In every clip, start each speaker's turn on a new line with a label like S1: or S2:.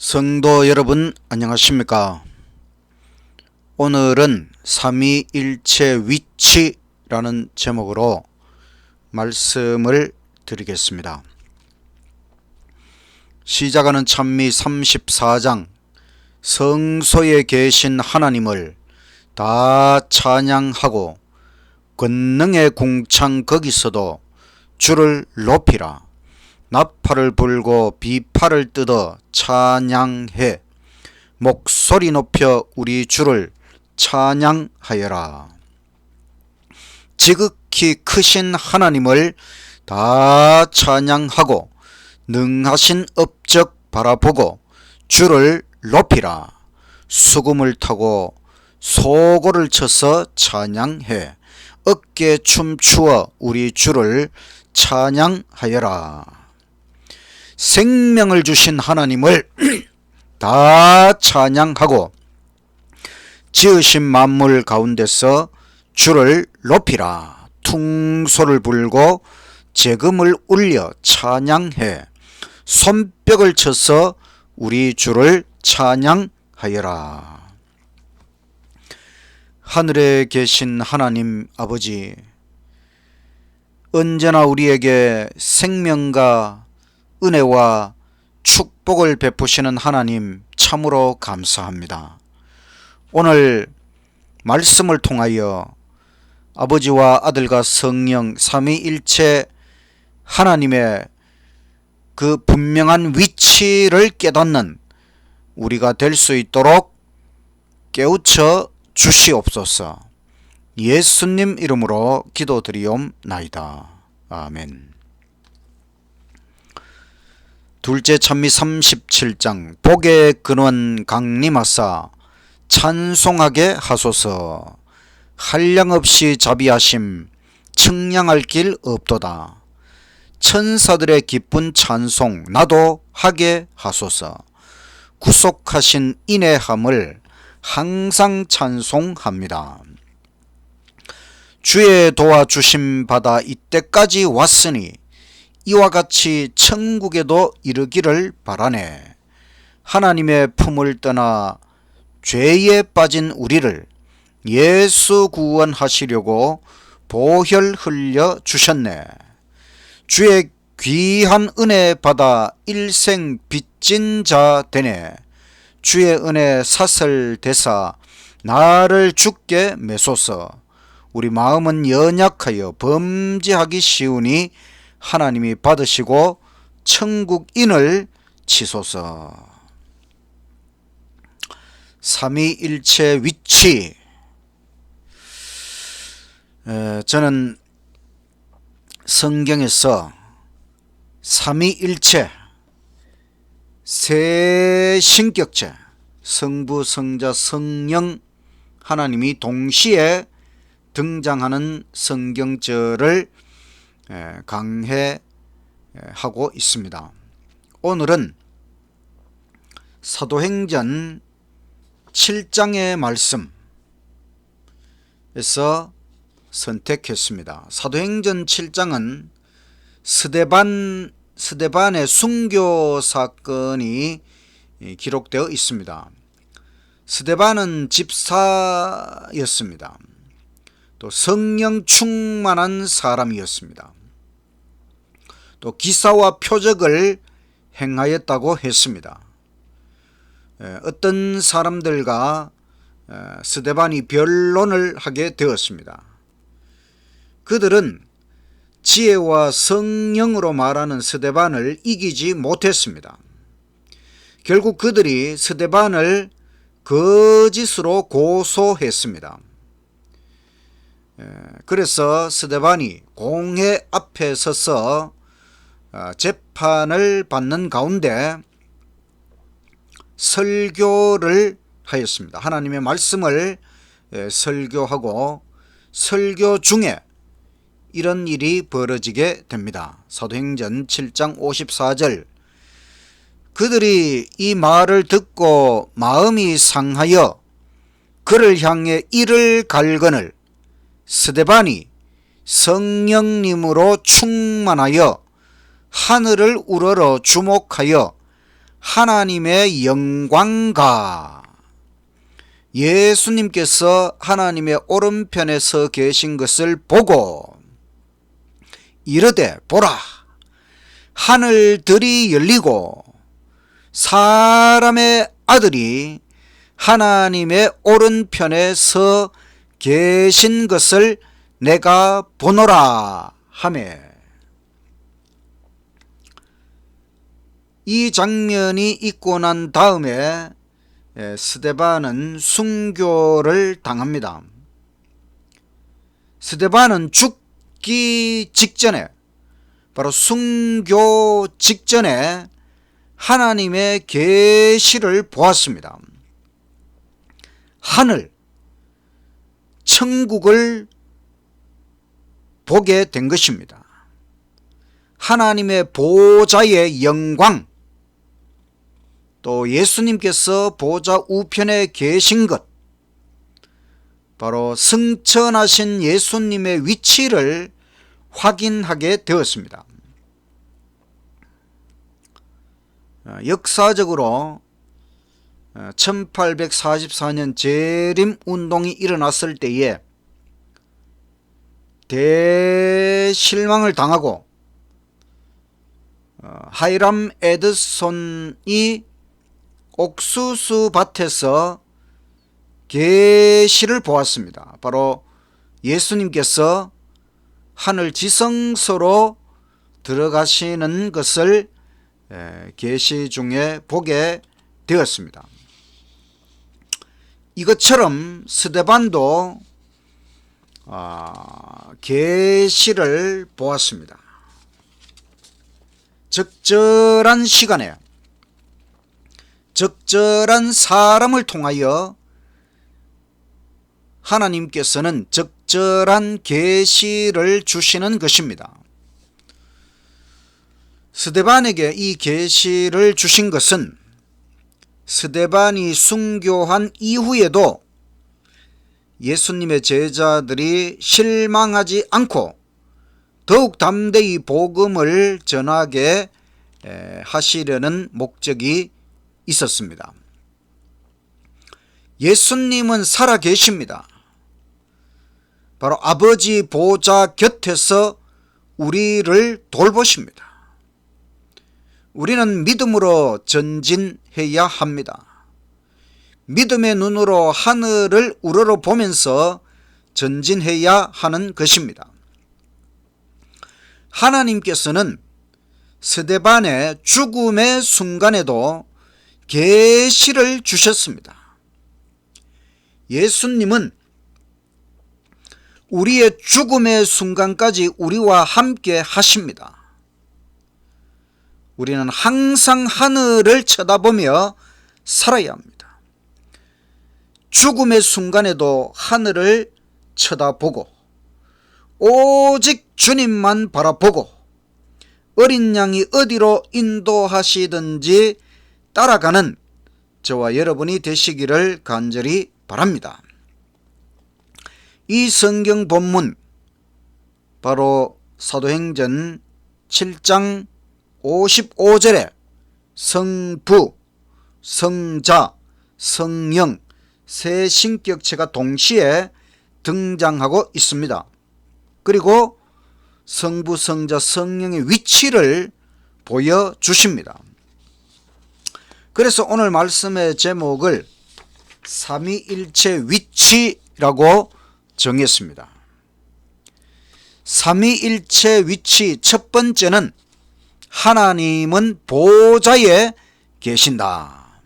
S1: 성도 여러분 안녕하십니까? 오늘은 삼위일체 위치라는 제목으로 말씀을 드리겠습니다. 시작하는 찬미 34장 성소에 계신 하나님을 다 찬양하고 권능의 궁창 거기서도 주를 높이라. 나팔을 불고 비파를 뜯어 찬양해 목소리 높여 우리 주를 찬양하여라. 지극히 크신 하나님을 다 찬양하고 능하신 업적 바라보고 주를 높이라. 수금을 타고 소고를 쳐서 찬양해 어깨 춤추어 우리 주를 찬양하여라. 생명을 주신 하나님을 다 찬양하고 지으신 만물 가운데서 주를 높이라. 퉁소를 불고 재금을 울려 찬양해 손뼉을 쳐서 우리 주를 찬양하여라. 하늘에 계신 하나님 아버지, 언제나 우리에게 생명과 은혜와 축복을 베푸시는 하나님 참으로 감사합니다. 오늘 말씀을 통하여 아버지와 아들과 성령 삼위일체 하나님의 그 분명한 위치를 깨닫는 우리가 될 수 있도록 깨우쳐 주시옵소서. 예수님 이름으로 기도드리옵나이다. 아멘. 둘째 찬미 37장 복의 근원 강림하사 찬송하게 하소서. 한량없이 자비하심 측량할 길 없도다. 천사들의 기쁜 찬송 나도 하게 하소서. 구속하신 인애함을 항상 찬송합니다. 주의 도와주심 받아 이때까지 왔으니 이와 같이 천국에도 이르기를 바라네. 하나님의 품을 떠나 죄에 빠진 우리를 예수 구원하시려고 보혈 흘려 주셨네. 주의 귀한 은혜 받아 일생 빚진 자 되네. 주의 은혜 사설대사 나를 주께 매소서. 우리 마음은 연약하여 범죄하기 쉬우니 하나님이 받으시고 천국인을 치소서. 삼위일체 위치. 저는 성경에서 삼위일체 세 신격체 성부, 성자, 성령 하나님이 동시에 등장하는 성경절을 강해하고 있습니다. 오늘은 사도행전 7장의 말씀에서 선택했습니다. 사도행전 7장은 스데반의 순교 사건이 기록되어 있습니다. 스데반은 집사였습니다. 또 성령 충만한 사람이었습니다. 또 기사와 표적을 행하였다고 했습니다. 어떤 사람들과 스데반이 변론을 하게 되었습니다. 그들은 지혜와 성령으로 말하는 스데반을 이기지 못했습니다. 결국 그들이 스데반을 거짓으로 고소했습니다. 그래서 스데반이 공회 앞에 서서 재판을 받는 가운데 설교를 하였습니다. 하나님의 말씀을 설교하고 설교 중에 이런 일이 벌어지게 됩니다. 사도행전 7장 54절 그들이 이 말을 듣고 마음이 상하여 그를 향해 이를 갈거늘 스데반이 성령님으로 충만하여 하늘을 우러러 주목하여 하나님의 영광과 예수님께서 하나님의 오른편에 서 계신 것을 보고 이르되 보라, 하늘들이 열리고 사람의 아들이 하나님의 오른편에 서 계신 것을 내가 보노라 하매, 이 장면이 있고 난 다음에 스데반은 순교를 당합니다. 스데반은 죽기 직전에, 바로 순교 직전에 하나님의 계시를 보았습니다. 하늘, 천국을 보게 된 것입니다. 하나님의 보좌의 영광, 또 예수님께서 보좌 우편에 계신 것, 바로 승천하신 예수님의 위치를 확인하게 되었습니다. 역사적으로 1844년 재림운동이 일어났을 때에 대실망을 당하고 하이람 에드손이 옥수수 밭에서 계시를 보았습니다. 바로 예수님께서 하늘 지성소로 들어가시는 것을 계시 중에 보게 되었습니다. 이것처럼 스데반도 계시를 보았습니다. 적절한 시간에 적절한 사람을 통하여 하나님께서는 적절한 계시를 주시는 것입니다. 스데반에게 이 계시를 주신 것은 스데반이 순교한 이후에도 예수님의 제자들이 실망하지 않고 더욱 담대히 복음을 전하게 하시려는 목적이 있었습니다. 예수님은 살아 계십니다. 바로 아버지 보좌 곁에서 우리를 돌보십니다. 우리는 믿음으로 전진해야 합니다. 믿음의 눈으로 하늘을 우러러 보면서 전진해야 하는 것입니다. 하나님께서는 스데반의 죽음의 순간에도 계시를 주셨습니다. 예수님은 우리의 죽음의 순간까지 우리와 함께 하십니다. 우리는 항상 하늘을 쳐다보며 살아야 합니다. 죽음의 순간에도 하늘을 쳐다보고 오직 주님만 바라보고 어린 양이 어디로 인도하시든지 따라가는 저와 여러분이 되시기를 간절히 바랍니다. 이 성경 본문, 바로 사도행전 7장 55절에 성부, 성자, 성령 세 신격체가 동시에 등장하고 있습니다. 그리고 성부, 성자, 성령의 위치를 보여주십니다. 그래서 오늘 말씀의 제목을 삼위일체 위치라고 정했습니다. 삼위일체 위치 첫 번째는 하나님은 보좌에 계신다.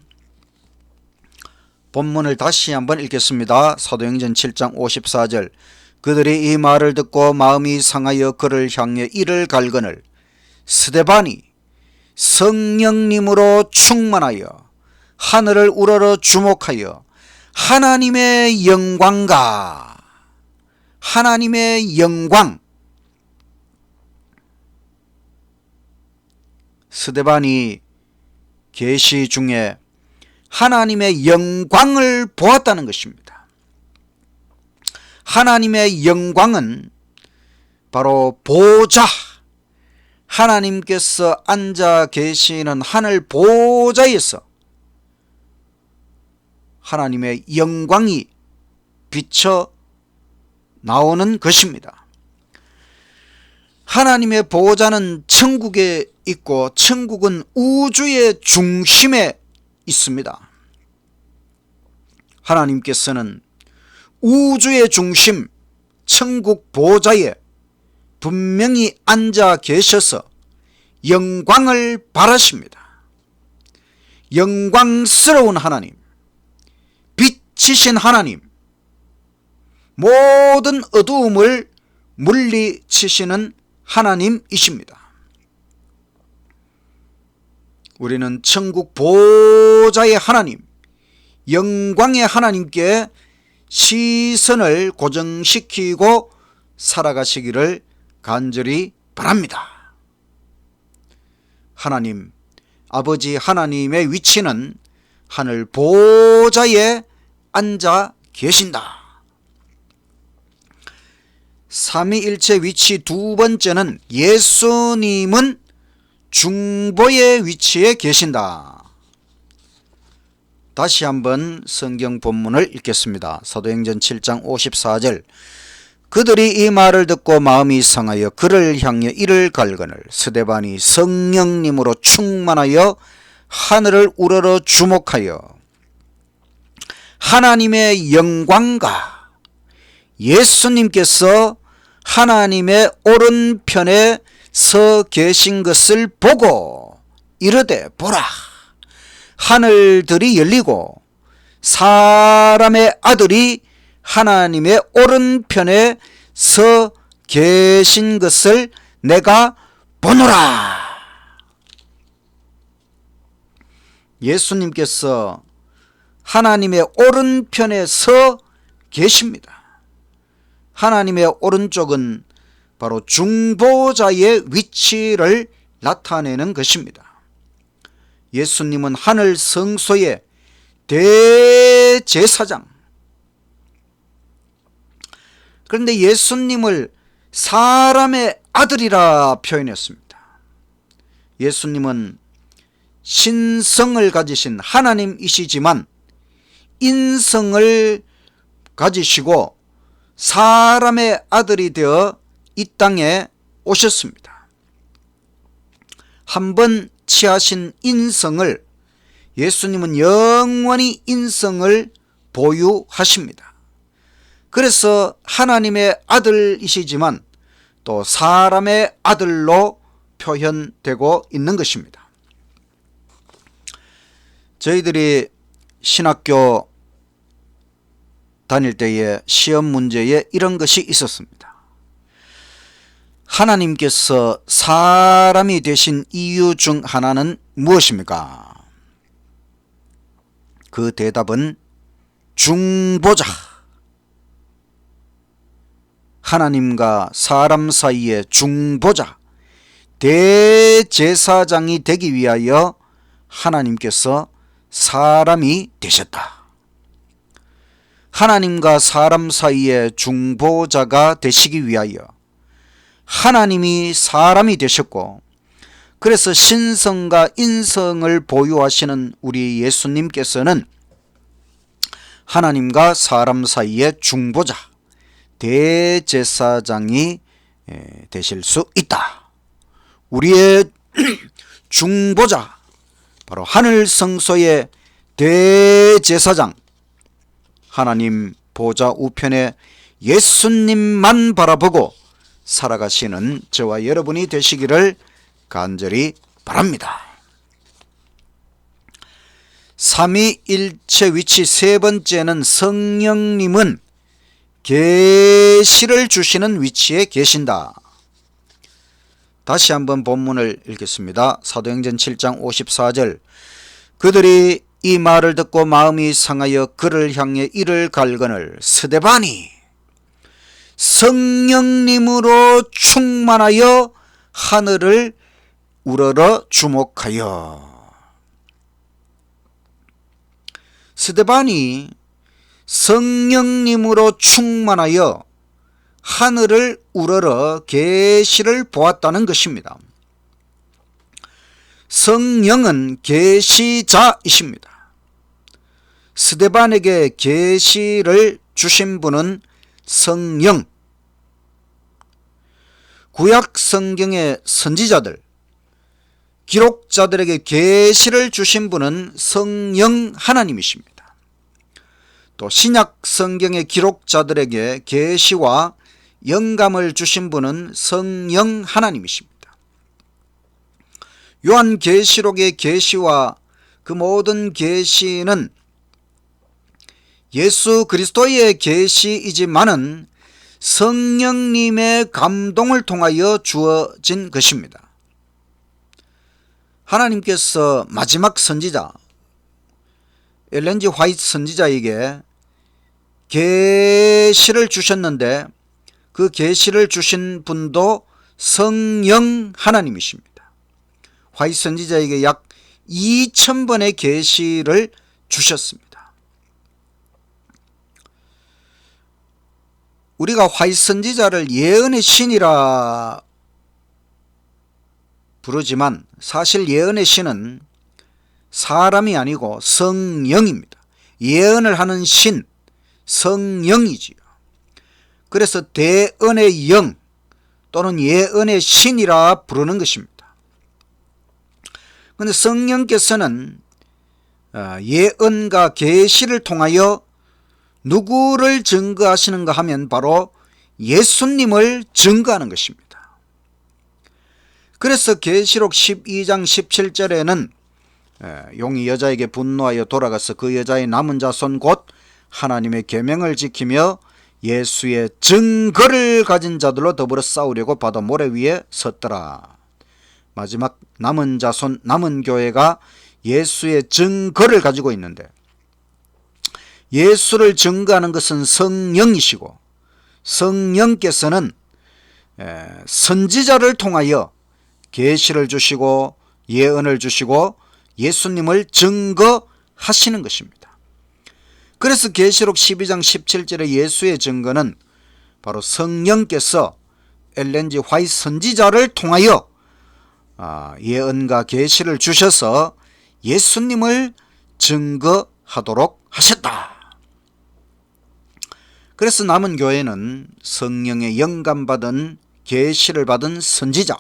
S1: 본문을 다시 한번 읽겠습니다. 사도행전 7장 54절. 그들이 이 말을 듣고 마음이 상하여 그를 향해 이를 갈거늘 스데반이 성령님으로 충만하여 하늘을 우러러 주목하여 하나님의 영광과 하나님의 영광, 스데반이 계시 중에 하나님의 영광을 보았다는 것입니다. 하나님의 영광은 바로 보좌, 하나님께서 앉아 계시는 하늘 보좌에서 하나님의 영광이 비쳐 나오는 것입니다. 하나님의 보좌는 천국에 있고 천국은 우주의 중심에 있습니다. 하나님께서는 우주의 중심 천국 보좌에 분명히 앉아 계셔서 영광을 바라십니다. 영광스러운 하나님, 빛이신 하나님, 모든 어두움을 물리치시는 하나님이십니다. 우리는 천국 보좌의 하나님, 영광의 하나님께 시선을 고정시키고 살아가시기를 간절히 바랍니다. 하나님, 아버지 하나님의 위치는 하늘 보좌에 앉아 계신다. 삼위일체 위치 두 번째는 예수님은 중보의 위치에 계신다. 다시 한번 성경 본문을 읽겠습니다. 사도행전 7장 54절. 그들이 이 말을 듣고 마음이 상하여 그를 향해 이를 갈거늘 스데반이 성령님으로 충만하여 하늘을 우러러 주목하여 하나님의 영광과 예수님께서 하나님의 오른편에 서 계신 것을 보고 이르되 보라, 하늘들이 열리고 사람의 아들이 하나님의 오른편에 서 계신 것을 내가 보노라. 예수님께서 하나님의 오른편에 서 계십니다. 하나님의 오른쪽은 바로 중보자의 위치를 나타내는 것입니다. 예수님은 하늘 성소의 대제사장. 그런데 예수님을 사람의 아들이라 표현했습니다. 예수님은 신성을 가지신 하나님이시지만 인성을 가지시고 사람의 아들이 되어 이 땅에 오셨습니다. 한번 취하신 인성을 예수님은 영원히 인성을 보유하십니다. 그래서 하나님의 아들이시지만 또 사람의 아들로 표현되고 있는 것입니다. 저희들이 신학교 다닐 때에 시험 문제에 이런 것이 있었습니다. 하나님께서 사람이 되신 이유 중 하나는 무엇입니까? 그 대답은 중보자. 하나님과 사람 사이의 중보자, 대제사장이 되기 위하여 하나님께서 사람이 되셨다. 하나님과 사람 사이의 중보자가 되시기 위하여 하나님이 사람이 되셨고, 그래서 신성과 인성을 보유하시는 우리 예수님께서는 하나님과 사람 사이의 중보자, 대제사장이 되실 수 있다. 우리의 중보자, 바로 하늘 성소의 대제사장, 하나님 보좌 우편에 예수님만 바라보고 살아가시는 저와 여러분이 되시기를 간절히 바랍니다. 삼위일체 위치 세 번째는 성령님은 계시를 주시는 위치에 계신다. 다시 한번 본문을 읽겠습니다. 사도행전 7장 54절. 그들이 이 말을 듣고 마음이 상하여 그를 향해 이를 갈거늘 스데반이 성령님으로 충만하여 하늘을 우러러 주목하여. 스데반이 성령님으로 충만하여 하늘을 우러러 계시를 보았다는 것입니다. 성령은 계시자이십니다. 스데반에게 계시를 주신 분은 성령, 구약 성경의 선지자들, 기록자들에게 계시를 주신 분은 성령 하나님이십니다. 또 신약 성경의 기록자들에게 계시와 영감을 주신 분은 성령 하나님이십니다. 요한계시록의 계시와 그 모든 계시는 예수 그리스도의 계시이지만은 성령님의 감동을 통하여 주어진 것입니다. 하나님께서 마지막 선지자 엘렌 G 화이트 선지자에게 계시를 주셨는데 그 계시를 주신 분도 성령 하나님이십니다. 화이트 선지자에게 약 2000번의 계시를 주셨습니다. 우리가 화이트 선지자를 예언의 신이라 부르지만 사실 예언의 신은 사람이 아니고 성령입니다. 예언을 하는 신, 성령이지요. 그래서 대언의 영 또는 예언의 신이라 부르는 것입니다. 그런데 성령께서는 예언과 계시를 통하여 누구를 증거하시는가 하면 바로 예수님을 증거하는 것입니다. 그래서 계시록 12장 17절에는 용이 여자에게 분노하여 돌아가서 그 여자의 남은 자손 곧 하나님의 계명을 지키며 예수의 증거를 가진 자들로 더불어 싸우려고 바다 모래 위에 섰더라. 마지막 남은 자손, 남은 교회가 예수의 증거를 가지고 있는데 예수를 증거하는 것은 성령이시고 성령께서는 선지자를 통하여 계시를 주시고 예언을 주시고 예수님을 증거하시는 것입니다. 그래서 계시록 12장 17절의 예수의 증거는 바로 성령께서 엘렌 G 화이트 선지자를 통하여 예언과 계시를 주셔서 예수님을 증거하도록 하셨다. 그래서 남은 교회는 성령의 영감받은 계시를 받은 선지자,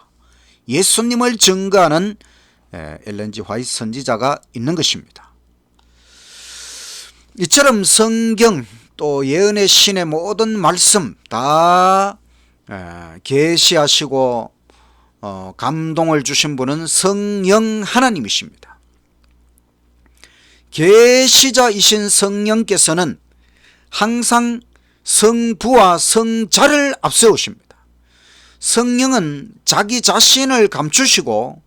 S1: 예수님을 증거하는 엘렌 G 화이트 선지자가 있는 것입니다. 이처럼 성경 또 예언의 신의 모든 말씀 다 계시하시고 감동을 주신 분은 성령 하나님이십니다. 계시자이신 성령께서는 항상 성부와 성자를 앞세우십니다. 성령은 자기 자신을 감추시고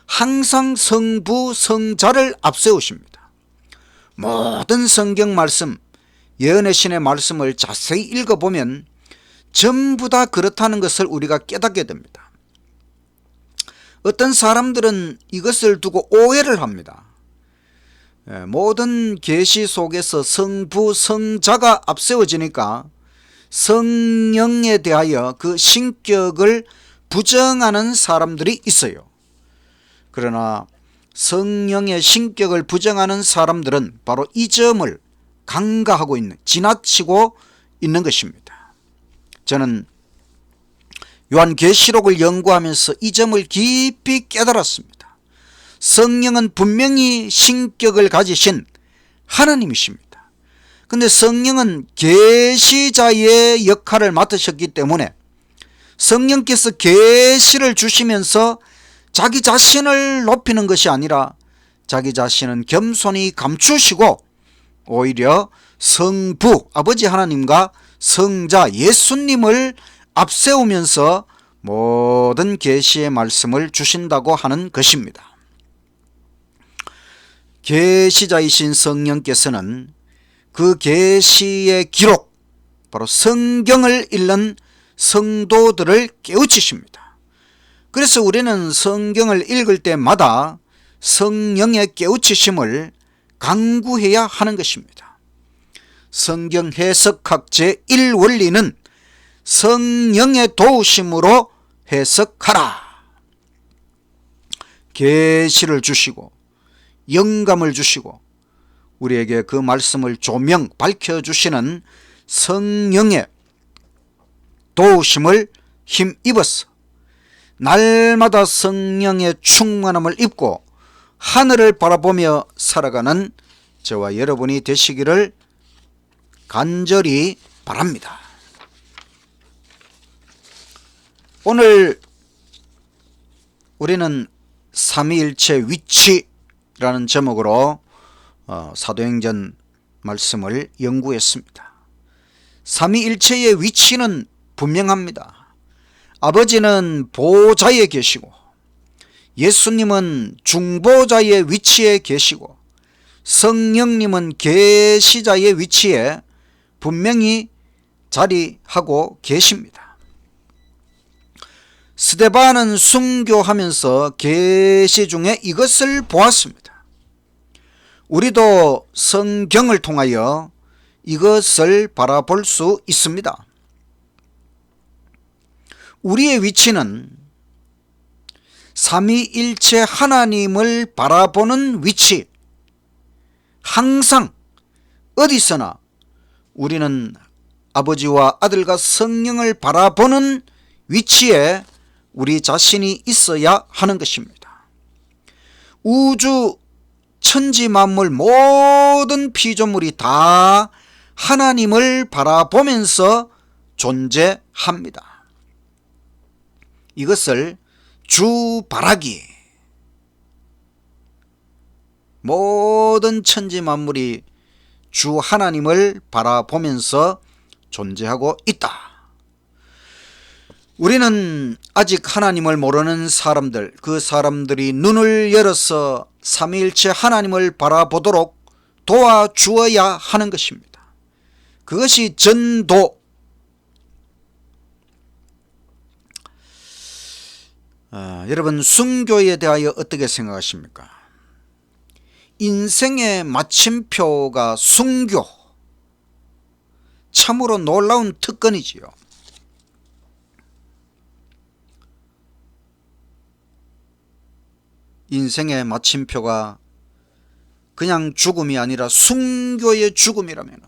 S1: 항상 성부, 성자를 앞세우십니다. 모든 성경 말씀, 예언의 신의 말씀을 자세히 읽어보면 전부 다 그렇다는 것을 우리가 깨닫게 됩니다. 어떤 사람들은 이것을 두고 오해를 합니다. 모든 계시 속에서 성부, 성자가 앞세워지니까 성령에 대하여 그 신격을 부정하는 사람들이 있어요. 그러나 성령의 신격을 부정하는 사람들은 바로 이 점을 간과하고 있는, 지나치고 있는 것입니다. 저는 요한계시록을 연구하면서 이 점을 깊이 깨달았습니다. 성령은 분명히 신격을 가지신 하나님이십니다. 그런데 성령은 계시자의 역할을 맡으셨기 때문에 성령께서 계시를 주시면서 자기 자신을 높이는 것이 아니라 자기 자신은 겸손히 감추시고 오히려 성부, 아버지 하나님과 성자 예수님을 앞세우면서 모든 계시의 말씀을 주신다고 하는 것입니다. 계시자이신 성령께서는 그 계시의 기록, 바로 성경을 읽는 성도들을 깨우치십니다. 그래서 우리는 성경을 읽을 때마다 성령의 깨우치심을 간구해야 하는 것입니다. 성경 해석학 제1원리는 성령의 도우심으로 해석하라. 계시를 주시고 영감을 주시고 우리에게 그 말씀을 조명 밝혀주시는 성령의 도우심을 힘입어서 날마다 성령의 충만함을 입고 하늘을 바라보며 살아가는 저와 여러분이 되시기를 간절히 바랍니다. 오늘 우리는 삼위일체 위치라는 제목으로 사도행전 말씀을 연구했습니다. 삼위일체의 위치는 분명합니다. 아버지는 보좌에 계시고 예수님은 중보자의 위치에 계시고 성령님은 계시자의 위치에 분명히 자리하고 계십니다. 스데반은 순교하면서 계시 중에 이것을 보았습니다. 우리도 성경을 통하여 이것을 바라볼 수 있습니다. 우리의 위치는 삼위일체 하나님을 바라보는 위치, 항상 어디서나 우리는 아버지와 아들과 성령을 바라보는 위치에 우리 자신이 있어야 하는 것입니다. 우주 천지 만물 모든 피조물이 다 하나님을 바라보면서 존재합니다. 이것을 주바라기, 모든 천지 만물이 주 하나님을 바라보면서 존재하고 있다. 우리는 아직 하나님을 모르는 사람들, 그 사람들이 눈을 열어서 삼위일체 하나님을 바라보도록 도와주어야 하는 것입니다. 그것이 전도. 여러분, 순교에 대하여 어떻게 생각하십니까? 인생의 마침표가 순교. 참으로 놀라운 특권이지요. 인생의 마침표가 그냥 죽음이 아니라 순교의 죽음이라면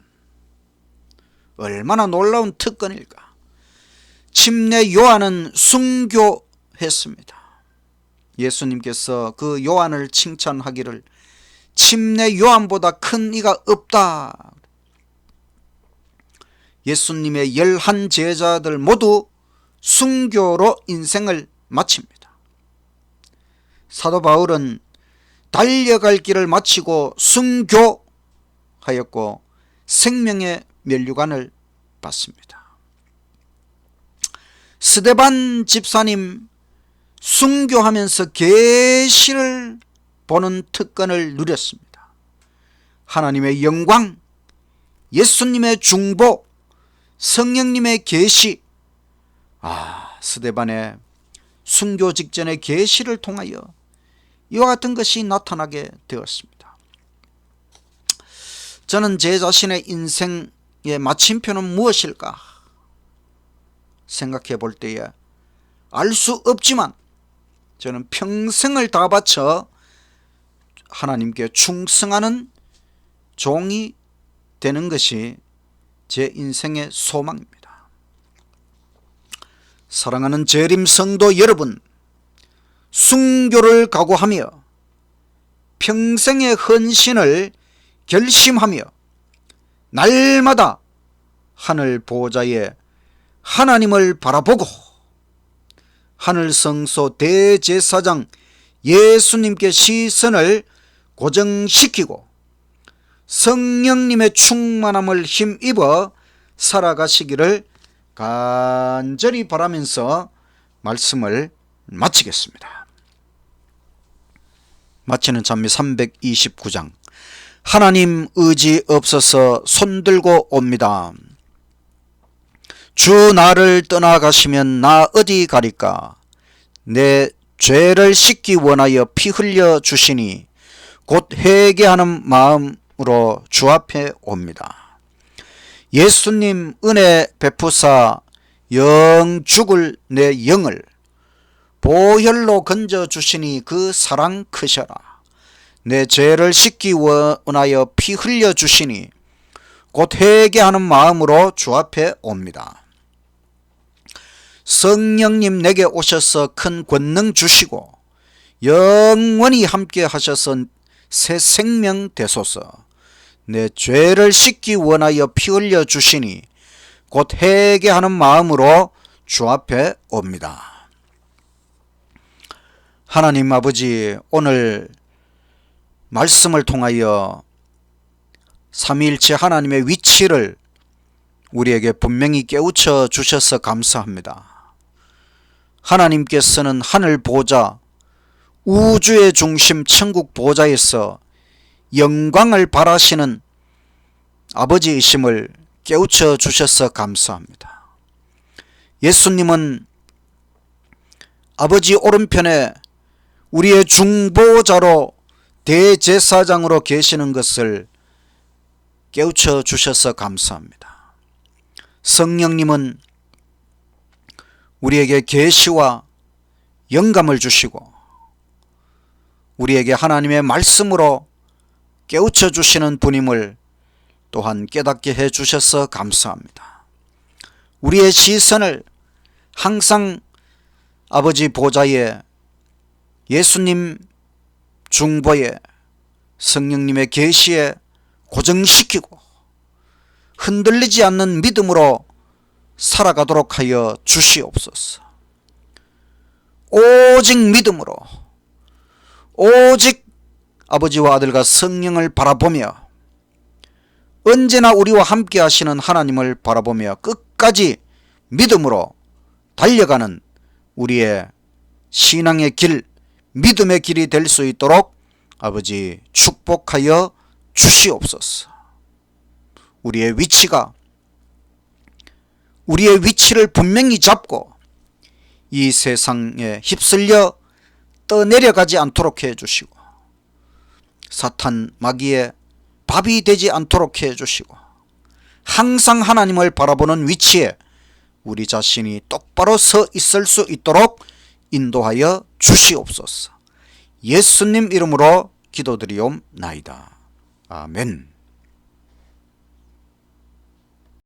S1: 얼마나 놀라운 특권일까. 침례 요한은 순교했습니다. 예수님께서 그 요한을 칭찬하기를 침례 요한보다 큰 이가 없다. 예수님의 11 제자들 모두 순교로 인생을 마칩니다. 사도 바울은 달려갈 길을 마치고 순교하였고 생명의 면류관을 받습니다. 스데반 집사님 순교하면서 계시를 보는 특권을 누렸습니다. 하나님의 영광, 예수님의 중보, 성령님의 계시. 스데반의 순교 직전의 계시를 통하여 이와 같은 것이 나타나게 되었습니다. 저는 제 자신의 인생의 마침표는 무엇일까 생각해 볼 때에 알 수 없지만 저는 평생을 다 바쳐 하나님께 충성하는 종이 되는 것이 제 인생의 소망입니다. 사랑하는 재림 성도 여러분, 순교를 각오하며 평생의 헌신을 결심하며 날마다 하늘 보좌에 하나님을 바라보고 하늘 성소 대제사장 예수님께 시선을 고정시키고 성령님의 충만함을 힘입어 살아가시기를 간절히 바라면서 말씀을 마치겠습니다. 마치는 찬미 329장. 하나님 의지 없어서 손들고 옵니다. 주 나를 떠나가시면 나 어디 가리까. 내 죄를 씻기 원하여 피 흘려 주시니 곧 회개하는 마음으로 주 앞에 옵니다. 예수님 은혜 베푸사 영 죽을 내 영을 보혈로 건져주시니 그 사랑 크셔라. 내 죄를 씻기 원하여 피 흘려주시니 곧 회개하는 마음으로 주 앞에 옵니다. 성령님 내게 오셔서 큰 권능 주시고 영원히 함께 하셔서 새 생명 되소서. 내 죄를 씻기 원하여 피 흘려 주시니 곧 회개하는 마음으로 주 앞에 옵니다. 하나님 아버지, 오늘 말씀을 통하여 삼위일체 하나님의 위치를 우리에게 분명히 깨우쳐 주셔서 감사합니다. 하나님께서는 하늘 보좌, 우주의 중심 천국 보좌에서 영광을 바라시는 아버지이심을 깨우쳐 주셔서 감사합니다. 예수님은 아버지 오른편에 우리의 중보자로 대제사장으로 계시는 것을 깨우쳐 주셔서 감사합니다. 성령님은 우리에게 계시와 영감을 주시고 우리에게 하나님의 말씀으로 깨우쳐 주시는 분임을 또한 깨닫게 해 주셔서 감사합니다. 우리의 시선을 항상 아버지 보좌에, 예수님 중보에, 성령님의 계시에 고정시키고 흔들리지 않는 믿음으로 살아가도록 하여 주시옵소서. 오직 믿음으로, 오직 아버지와 아들과 성령을 바라보며 언제나 우리와 함께 하시는 하나님을 바라보며 끝까지 믿음으로 달려가는 우리의 신앙의 길, 믿음의 길이 될 수 있도록 아버지 축복하여 주시옵소서. 우리의 위치를 분명히 잡고 이 세상에 휩쓸려 떠내려가지 않도록 해주시고 사탄 마귀의 밥이 되지 않도록 해주시고 항상 하나님을 바라보는 위치에 우리 자신이 똑바로 서 있을 수 있도록 인도하여 주시옵소서. 예수님 이름으로 기도드리옵나이다. 아멘.